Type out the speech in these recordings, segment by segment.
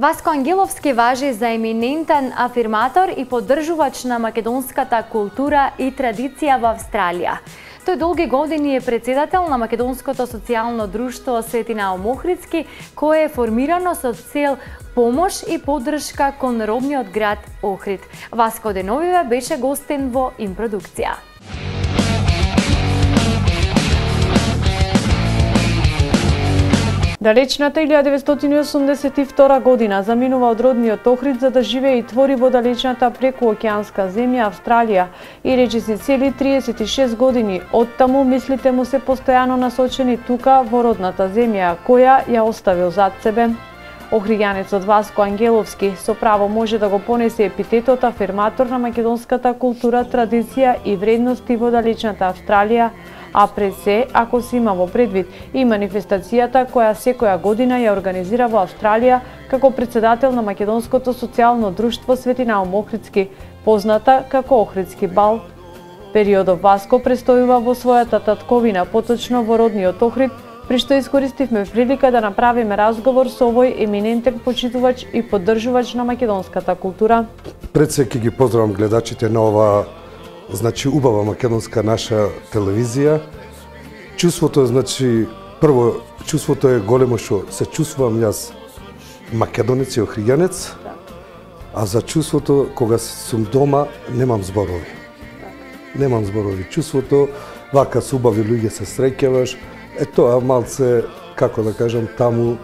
Васко Ангеловски важи за еминентен афирматор и поддржувач на македонската култура и традиција во Австралија. Тој долги години е председател на Македонското социјално друштво Свети Наум Охридски, кое е формирано со цел помош и поддршка кон родниот град Охрид. Васко деновиве беше гостин во Импродукција. Далечната 1982 година заминува од родниот Охрид за да живее и твори во далечната прекуокеанска земја Австралија и речиси цели 36 години оттаму мислите му се постојано насочени тука во родната земја која ја оставил зад себе. Охриѓанецот Васко Ангеловски со право може да го понесе епитетот афирматор на македонската култура, традиција и вредности во далечната Австралија, а пред се, ако се има во предвид и манифестацијата која секоја година ја организира во Австралија како председател на Македонското социјално друштво Свети Наум Охридски, позната како Охридски бал. Периодов Васко престојува во својата татковина, поточно во родниот Охрид, при што искористивме прилика да направиме разговор со овој еминентен почитувач и поддржувач на македонската култура. Пред се ќе ги поздравам гледачите на ова убава македонска наша телевизија. Чувството прво чувството е големо што се чувствувам јас македонец и охриѓанец, а за чувството кога сум дома немам зборови. Немам зборови. Чувството вака со убави луѓе се среќаваш. Тоа малце, како да кажам, таму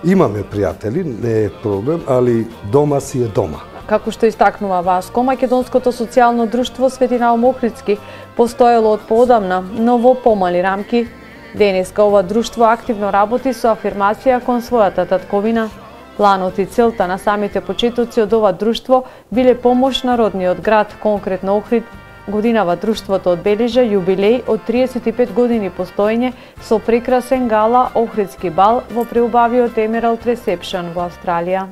имаме пријатели, не е проблем, али дома си е дома. Како што истакнува Васко, Македонското социјално друштво Свети Наум Охридски постоело од поодамна, но во помали рамки. Денеска ова друштво активно работи со афирмација кон својата татковина. Планот и целта на самите почетоци од ова друштво биле помош на родниот град, конкретно Охрид. Годинава друштвото одбележа јубилеј од 35 години постоење со прекрасен гала Охридски бал во преубавиот Емералд Ресепшн во Австралија.